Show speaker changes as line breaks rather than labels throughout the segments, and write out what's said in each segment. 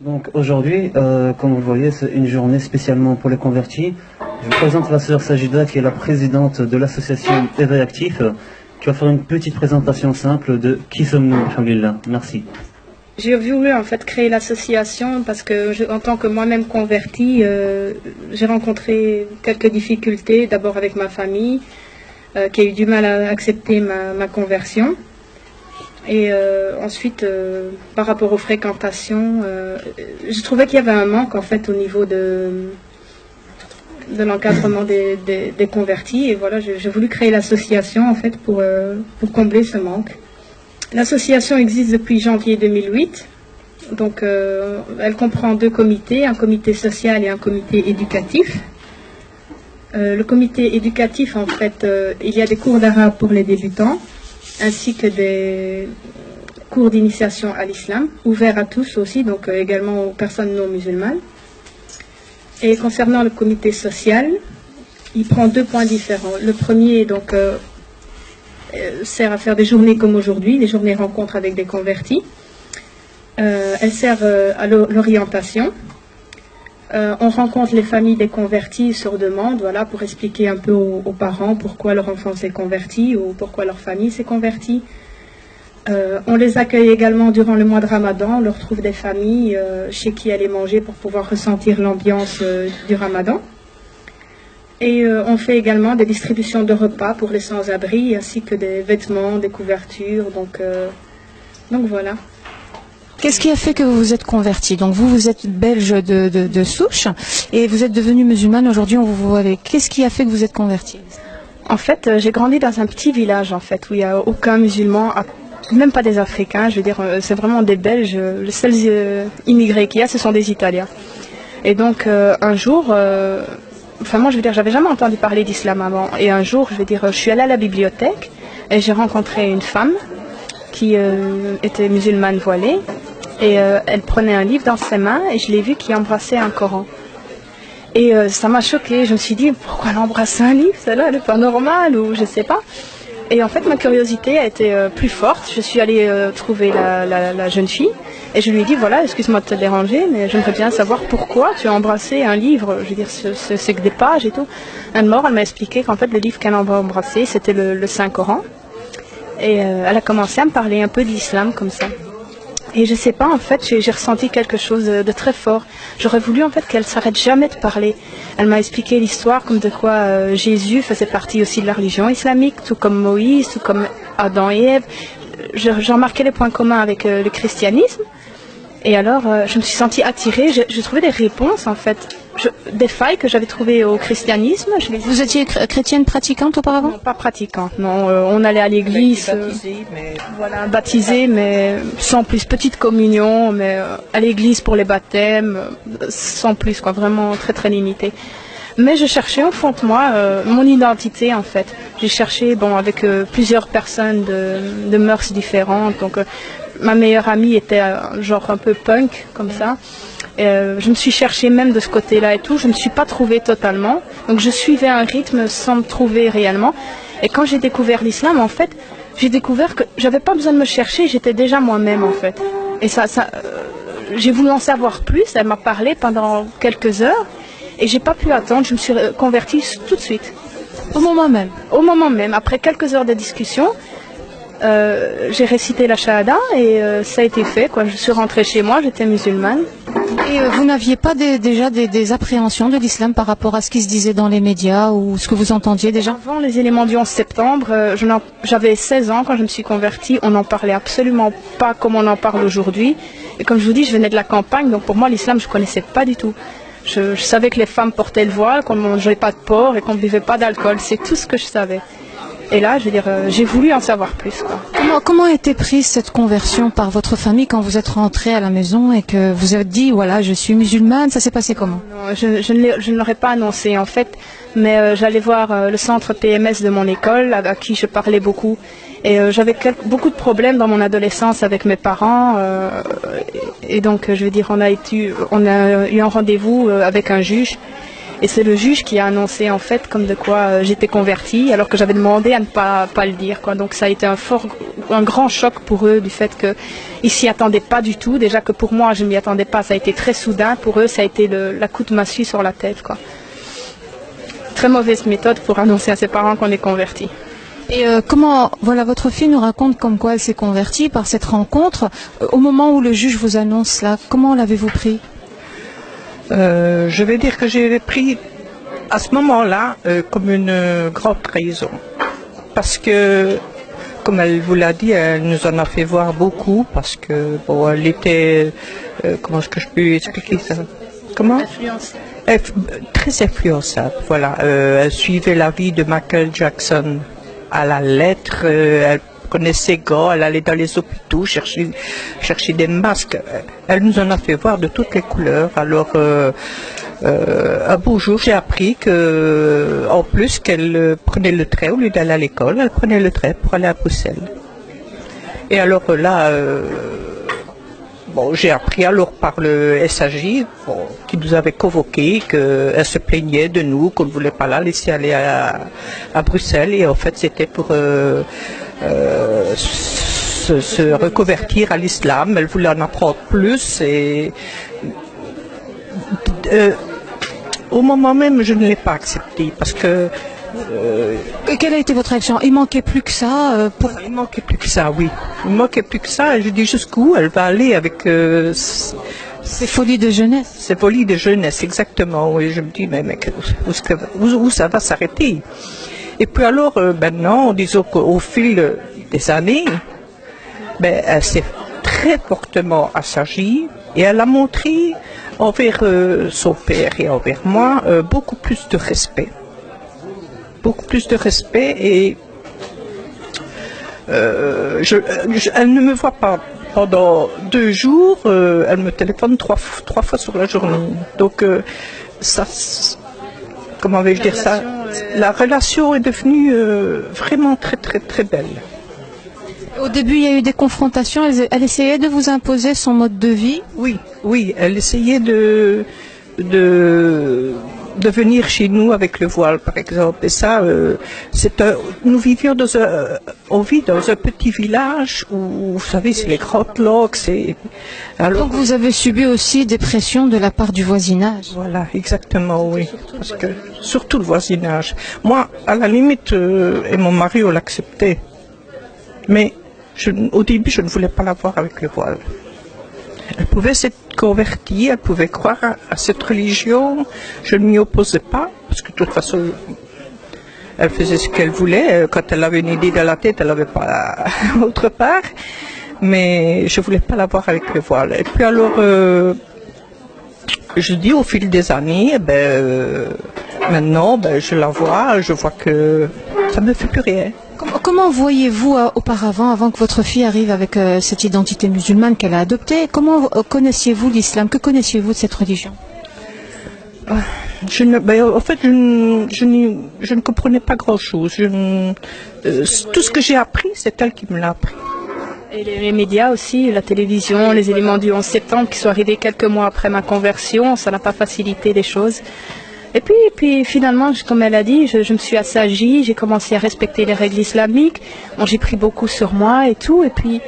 Donc aujourd'hui, comme vous le voyez, c'est une journée spécialement pour les convertis. Je vous présente la sœur Sajida, qui est la présidente de l'association Éveil Actif, qui va faire une petite présentation simple de qui sommes-nous, alhamdoulilah. Merci.
J'ai voulu en fait créer l'association parce que en tant que moi-même convertie, j'ai rencontré quelques difficultés, d'abord avec ma famille, qui a eu du mal à accepter ma conversion. Et ensuite, par rapport aux fréquentations, je trouvais qu'il y avait un manque en fait au niveau de l'encadrement des convertis. Et voilà, j'ai voulu créer l'association en fait pour combler ce manque. L'association existe depuis janvier 2008. Donc, elle comprend deux comités, un comité social et un comité éducatif. Le comité éducatif, en fait, il y a des cours d'arabe pour les débutants, ainsi que des cours d'initiation à l'islam, ouverts à tous aussi, donc également aux personnes non musulmanes. Et concernant le comité social, il prend deux points différents. Le premier, donc, sert à faire des journées comme aujourd'hui, des journées rencontres avec des convertis. Elle sert à l'orientation. On rencontre les familles des convertis sur demande, voilà, pour expliquer un peu aux parents pourquoi leur enfant s'est converti ou pourquoi leur famille s'est convertie. On les accueille également durant le mois de Ramadan. On leur trouve des familles chez qui aller manger pour pouvoir ressentir l'ambiance du Ramadan. Et on fait également des distributions de repas pour les sans-abri, ainsi que des vêtements, des couvertures. Donc voilà.
Qu'est-ce qui a fait que vous vous êtes converti? Donc vous êtes belge de souche et vous êtes devenue musulmane. Aujourd'hui, on vous voit avec. Qu'est-ce qui a fait que vous êtes converti?
En fait, j'ai grandi dans un petit village en fait où il n'y a aucun musulman, même pas des Africains. Je veux dire, c'est vraiment des Belges. Les seuls immigrés qu'il y a, ce sont des Italiens. Et donc un jour, enfin moi je veux dire, j'avais jamais entendu parler d'islam avant. Et un jour, je veux dire, je suis allée à la bibliothèque et j'ai rencontré une femme qui était musulmane voilée. Et elle prenait un livre dans ses mains et je l'ai vu qui embrassait un Coran. Et ça m'a choquée. Je me suis dit, pourquoi elle embrasse un livre? Celle-là, elle n'est pas normale ou je sais pas. Et en fait, ma curiosité a été plus forte. Je suis allée trouver la jeune fille et je lui ai dit, voilà, excuse-moi de te déranger, mais j'aimerais bien savoir pourquoi tu as embrassé un livre. Je veux dire, c'est que des pages et tout. Elle m'a expliqué qu'en fait, le livre qu'elle avait embrassé, c'était le Saint-Coran. Et elle a commencé à me parler un peu de l'islam comme ça. Et je sais pas, en fait, j'ai ressenti quelque chose de très fort. J'aurais voulu, en fait, qu'elle s'arrête jamais de parler. Elle m'a expliqué l'histoire comme de quoi Jésus faisait partie aussi de la religion islamique, tout comme Moïse, tout comme Adam et Ève. J'ai remarqué les points communs avec le christianisme. Et alors, je me suis sentie attirée. J'ai trouvé des réponses, en fait. Des failles que j'avais trouvées au christianisme.
Vous étiez chrétienne pratiquante auparavant?
Non, pas pratiquante, non. On allait à l'église, voilà, baptisée, mais sans plus. Petite communion, mais à l'église pour les baptêmes, sans plus, quoi. Vraiment très très limité. Mais je cherchais au fond de moi mon identité, en fait. J'ai cherché, bon, avec plusieurs personnes de mœurs différentes. Donc, ma meilleure amie était genre un peu punk, comme ça. Je me suis cherchée même de ce côté-là et tout. Je ne me suis pas trouvée totalement. Donc je suivais un rythme sans me trouver réellement. Et quand j'ai découvert l'islam, en fait, j'ai découvert que j'avais pas besoin de me chercher. J'étais déjà moi-même, en fait. Et j'ai voulu en savoir plus. Elle m'a parlé pendant quelques heures. Et j'ai pas pu attendre. Je me suis convertie tout de suite.
Au moment même?
Au moment même. Après quelques heures de discussion, j'ai récité la shahada et ça a été fait, quoi. Je suis rentrée chez moi, j'étais musulmane.
Et vous n'aviez pas déjà des appréhensions de l'islam par rapport à ce qui se disait dans les médias ou ce que vous entendiez déjà?
Avant les éléments du 11 septembre, j'avais 16 ans quand je me suis convertie. On n'en parlait absolument pas comme on en parle aujourd'hui. Et comme je vous dis, je venais de la campagne, donc pour moi l'islam je ne connaissais pas du tout. Je savais que les femmes portaient le voile, qu'on ne mangeait pas de porc et qu'on ne buvait pas d'alcool. C'est tout ce que je savais. Et là, je veux dire, j'ai voulu en savoir plus, quoi.
Comment a été prise cette conversion par votre famille quand vous êtes rentrée à la maison et que vous avez dit, voilà, je suis musulmane? Ça s'est passé comment?
Non, je ne l'aurais pas annoncé, en fait. Mais j'allais voir le centre PMS de mon école, à qui je parlais beaucoup. Et j'avais beaucoup de problèmes dans mon adolescence avec mes parents. Et donc, je veux dire, on a eu un rendez-vous avec un juge. Et c'est le juge qui a annoncé en fait comme de quoi j'étais convertie, alors que j'avais demandé à ne pas le dire, quoi. Donc ça a été un grand choc pour eux du fait qu'ils s'y attendaient pas du tout. Déjà que pour moi, je ne m'y attendais pas. Ça a été très soudain. Pour eux, ça a été la coup de massue sur la tête, quoi. Très mauvaise méthode pour annoncer à ses parents qu'on est converti.
Et comment, voilà, votre fille nous raconte comme quoi elle s'est convertie par cette rencontre. Au moment où le juge vous annonce là, comment l'avez-vous pris?
Je vais dire que j'ai pris à ce moment-là comme une grande trahison. Parce que, comme elle vous l'a dit, elle nous en a fait voir beaucoup parce que, bon, elle était, comment est-ce que je peux expliquer ça? Comment? Très influençable, voilà. Elle suivait la vie de Michael Jackson à la lettre, elle prenait ses gants, elle allait dans les hôpitaux chercher des masques. Elle nous en a fait voir de toutes les couleurs. Alors, un beau jour, j'ai appris que, en plus, qu'elle prenait le train au lieu d'aller à l'école, elle prenait le train pour aller à Bruxelles. Et alors là, bon, j'ai appris alors par le SAJ, bon, qui nous avait convoqués, qu'elle se plaignait de nous, qu'on ne voulait pas la laisser aller à Bruxelles. Et en fait, c'était pour se reconvertir à l'islam. Elle voulait en apprendre plus. Et au moment même, je ne l'ai pas accepté parce que.
Et quelle a été votre réaction? Il manquait plus que ça
Il manquait plus que ça, oui. Il manquait plus que ça. Et je dis jusqu'où elle va aller avec
ces folies de jeunesse.
Ces folies de jeunesse, exactement. Et je me dis, mais où ça va s'arrêter? Et puis alors, maintenant, disons qu'au fil des années, ben, elle s'est très fortement assagie et elle a montré envers son père et envers moi beaucoup plus de respect. Beaucoup plus de respect et elle ne me voit pas pendant 2 jours, elle me téléphone 3 fois sur la journée. Donc ça, comment vais-je dire ça? La relation est devenue vraiment très très très belle.
Au début, il y a eu des confrontations. Elle essayait de vous imposer son mode de vie.
Oui, elle essayait de venir chez nous avec le voile, par exemple. Et ça, nous vivions on vit dans un petit village où, vous savez, c'est les Grandes Loques.
Donc vous avez subi aussi des pressions de la part du voisinage.
Voilà, exactement, oui. Parce que, surtout le voisinage. Moi, à la limite, et mon mari, on l'acceptait. Mais au début, je ne voulais pas la voir avec le voile. Elle pouvait s'être convertie, elle pouvait croire à cette religion. Je ne m'y opposais pas, parce que de toute façon, elle faisait ce qu'elle voulait. Quand elle avait une idée dans la tête, elle n'avait pas autre part. Mais je ne voulais pas la voir avec le voile. Et puis alors, je dis au fil des années, maintenant, je la vois, je vois que ça ne me fait plus rien.
Comment voyez-vous auparavant, avant que votre fille arrive avec cette identité musulmane qu'elle a adoptée, comment connaissiez-vous l'islam? Que connaissiez-vous de cette religion?
En fait, je ne comprenais pas grand-chose. Tout ce que j'ai appris, c'est elle qui me l'a appris.
Et les médias aussi, la télévision, les éléments du 11 septembre qui sont arrivés quelques mois après ma conversion, ça n'a pas facilité les choses. Et puis finalement, comme elle a dit, je me suis assagie, j'ai commencé à respecter les règles islamiques. Bon, j'ai pris beaucoup sur moi et tout. Et puis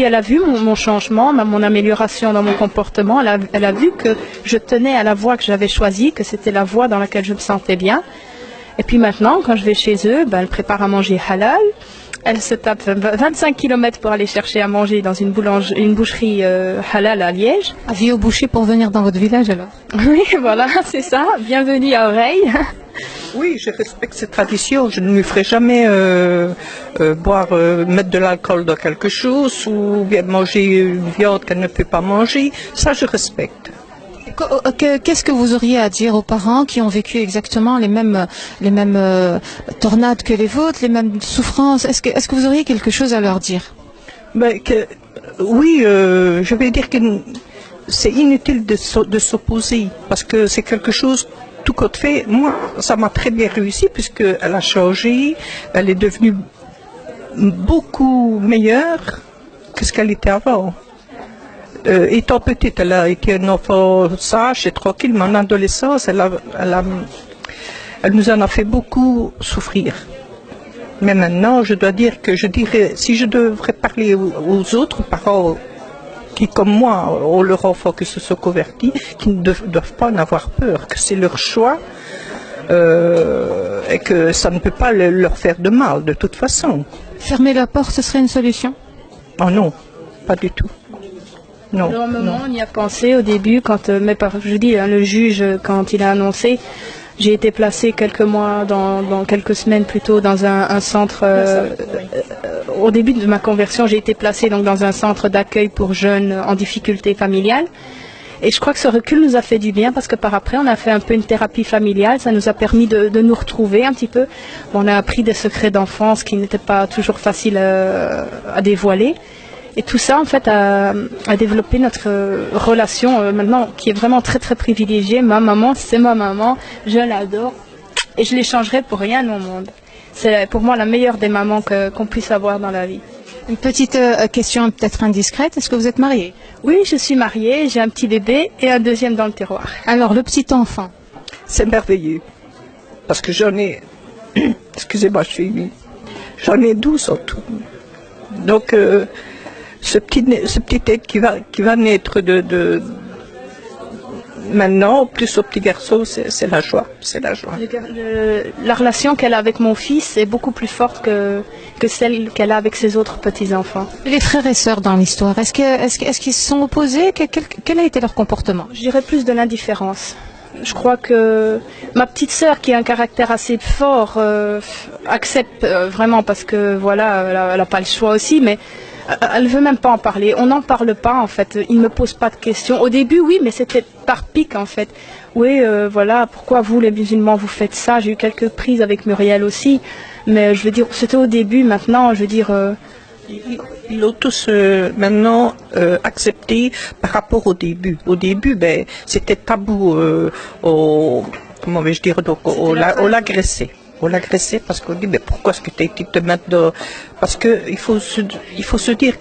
elle a vu mon changement, mon amélioration dans mon comportement. Elle a vu que je tenais à la voie que j'avais choisie, que c'était la voie dans laquelle je me sentais bien. Et puis maintenant, quand je vais chez eux, elle prépare à manger halal. Elle se tape 25 km pour aller chercher à manger dans une boucherie halal à Liège.
Avis au boucher pour venir dans votre village alors?
Oui, voilà, c'est ça. Bienvenue à Oreille.
Oui, je respecte cette tradition. Je ne lui ferai jamais mettre de l'alcool dans quelque chose ou bien manger une viande qu'elle ne peut pas manger. Ça, je respecte.
Qu'est-ce que vous auriez à dire aux parents qui ont vécu exactement les mêmes tornades que les vôtres, les mêmes souffrances? Est-ce que vous auriez quelque chose à leur dire?
Oui, je vais dire que c'est inutile de s'opposer parce que c'est quelque chose tout compte fait. Moi, ça m'a très bien réussi puisqu'elle a changé, elle est devenue beaucoup meilleure que ce qu'elle était avant. étant petite, elle a été un enfant sage et tranquille, mais en adolescence, elle nous en a fait beaucoup souffrir. Mais maintenant, je dois dire que je dirais, si je devrais parler aux autres parents qui, comme moi, ont leur enfant qui se sont convertis, qui ne doivent pas en avoir peur, que c'est leur choix et que ça ne peut pas leur faire de mal, de toute façon.
Fermer la porte, ce serait une solution?
Oh non, pas du tout. Non.
Alors, un moment,
non.
on y a pensé au début, quand, je dis, hein, le juge, quand il a annoncé, j'ai été placée quelques mois, dans quelques semaines plutôt, dans un centre. Au début de ma conversion, j'ai été placée donc dans un centre d'accueil pour jeunes en difficulté familiale. Et je crois que ce recul nous a fait du bien parce que par après, on a fait un peu une thérapie familiale. Ça nous a permis de nous retrouver un petit peu. On a appris des secrets d'enfance qui n'étaient pas toujours faciles à dévoiler. Et tout ça, en fait, a développé notre relation maintenant qui est vraiment très, très privilégiée. Ma maman, c'est ma maman. Je l'adore. Et je l'échangerai pour rien au monde. C'est pour moi la meilleure des mamans qu'on puisse avoir dans la vie.
Une petite question peut-être indiscrète, est-ce que vous êtes mariée?
Oui, je suis mariée, j'ai un petit bébé et un deuxième dans le tiroir.
Alors, le petit enfant?
C'est merveilleux. Parce que j'en ai... Excusez-moi, je suis émue. J'en ai 12 en tout. Donc, ce petit être qui va naître maintenant, plus au petit garçon, c'est la joie. C'est la joie.
La relation qu'elle a avec mon fils est beaucoup plus forte que celle qu'elle a avec ses autres petits-enfants.
Les frères et sœurs dans l'histoire, est-ce qu'ils se sont opposés? Quel a été leur comportement?
Je dirais plus de l'indifférence. Je crois que ma petite sœur, qui a un caractère assez fort, accepte vraiment parce que voilà, elle n'a pas le choix aussi, mais elle veut même pas en parler. On n'en parle pas en fait. Il me pose pas de questions. Au début, oui, mais c'était par pique en fait. Oui, voilà, pourquoi vous les musulmans vous faites ça? J'ai eu quelques prises avec Muriel aussi, mais je veux dire, c'était au début. Maintenant, je veux dire.
Ils l'ont tous maintenant accepté par rapport au début. Au début, ben, c'était tabou comment vais-je dire, donc on l'agressait. On l'agressait parce qu'on dit, mais pourquoi est-ce que tu as été te mettre dans... Parce qu'il faut se dire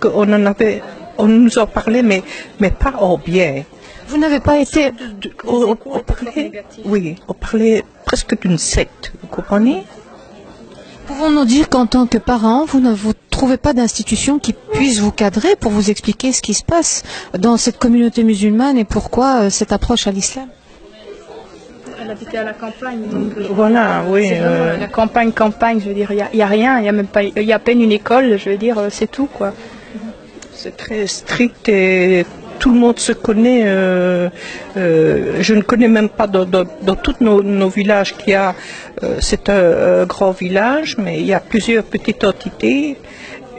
on nous en parlait, mais pas en bien.
Vous n'avez pas été...
On parlait presque d'une secte, vous comprenez?
Pouvons-nous dire qu'en tant que parents, vous ne vous trouvez pas d'institution qui puisse vous cadrer pour vous expliquer ce qui se passe dans cette communauté musulmane et pourquoi cette approche à l'islam?
Elle habitait à la campagne. Donc,
voilà, oui.
La campagne, je veux dire, il y a rien, il y a même pas, il y a à peine une école, je veux dire, c'est tout quoi.
C'est très strict et tout le monde se connaît. Je ne connais même pas dans tous nos villages qu'il y a. C'est un grand village, mais il y a plusieurs petites entités.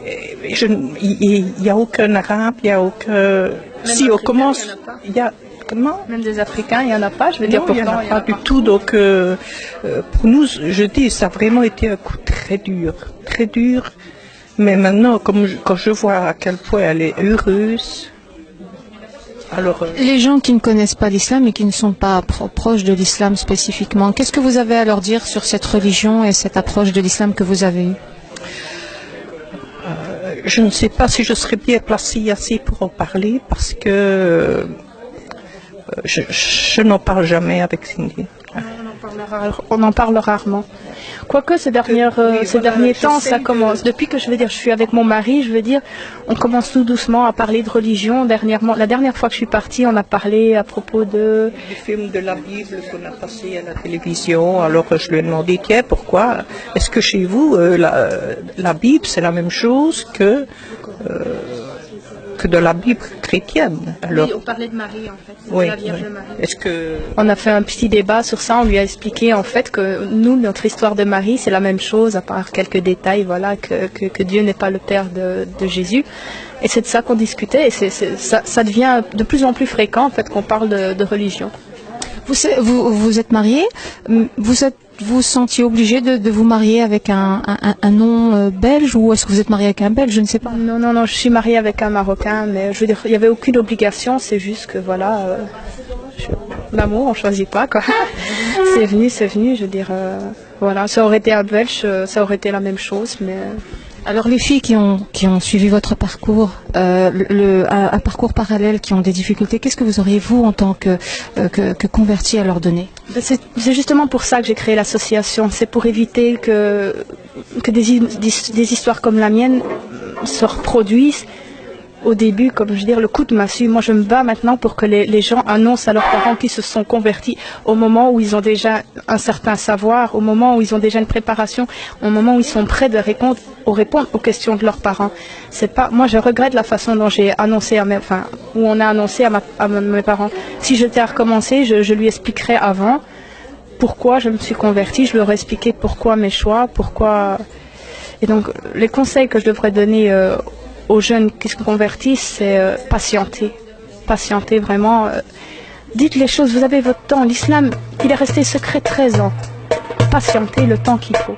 Il n'y a aucun arabe, il n'y a aucun. Si on commence, il y a. Comment?
Même des Africains, il n'y en a pas, je veux dire,
pourtant. Il n'y en a pas du tout. Donc, pour nous, je dis, ça a vraiment été un coup très dur. Très dur. Mais maintenant, quand je vois à quel point elle est heureuse. Alors,
les gens qui ne connaissent pas l'islam et qui ne sont pas proches de l'islam spécifiquement, qu'est-ce que vous avez à leur dire sur cette religion et cette approche de l'islam que vous avez eue?
Je ne sais pas si je serais bien placée assez pour en parler parce que je n'en parle jamais avec Cindy.
On en parle rarement. Quoique ces derniers temps, ça commence. Depuis que je suis avec mon mari, je veux dire, on commence tout doucement à parler de religion. Dernièrement, la dernière fois que je suis partie, on a parlé à propos du
film de la Bible qu'on a passé à la télévision. Alors je lui ai demandé, tiens, pourquoi est-ce que chez vous, la Bible, c'est la même chose que de la Bible chrétienne? Alors,
oui, on parlait de Marie en fait,
oui,
la Vierge Marie.
Est-ce que...
On a fait un petit débat sur ça, on lui a expliqué en fait que nous, notre histoire de Marie, c'est la même chose, à part quelques détails, voilà, que Dieu n'est pas le père de Jésus. Et c'est de ça qu'on discutait, et ça devient de plus en plus fréquent en fait qu'on parle de religion.
Vous êtes marié, vous sentiez obligé de vous marier avec un nom belge ou est-ce que vous êtes marié avec un belge? Je ne sais pas.
Non, je suis mariée avec un Marocain, mais je veux dire, il n'y avait aucune obligation, c'est juste que voilà, l'amour, on ne choisit pas quoi. C'est venu, je veux dire, voilà, ça aurait été un belge, ça aurait été la même chose, mais
Alors les filles qui ont suivi votre parcours, un parcours parallèle, qui ont des difficultés, qu'est-ce que vous auriez, vous, en tant que convertie, à leur donner?
C'est justement pour ça que j'ai créé l'association. C'est pour éviter que des histoires comme la mienne se reproduisent. Au début, comme je veux dire, le coup de massue, moi je me bats maintenant pour que les gens annoncent à leurs parents qu'ils se sont convertis au moment où ils ont déjà un certain savoir, au moment où ils ont déjà une préparation, au moment où ils sont prêts de répondre aux questions de leurs parents. C'est pas, moi je regrette la façon dont j'ai annoncé où on a annoncé à mes parents. Si j'étais à recommencer, je lui expliquerais avant pourquoi je me suis convertie, je leur ai expliqué pourquoi mes choix, pourquoi. Et donc les conseils que je devrais donner aux jeunes qui se convertissent, c'est patienter. Patienter vraiment. Dites les choses, vous avez votre temps. L'islam, il est resté secret 13 ans. Patientez le temps qu'il faut.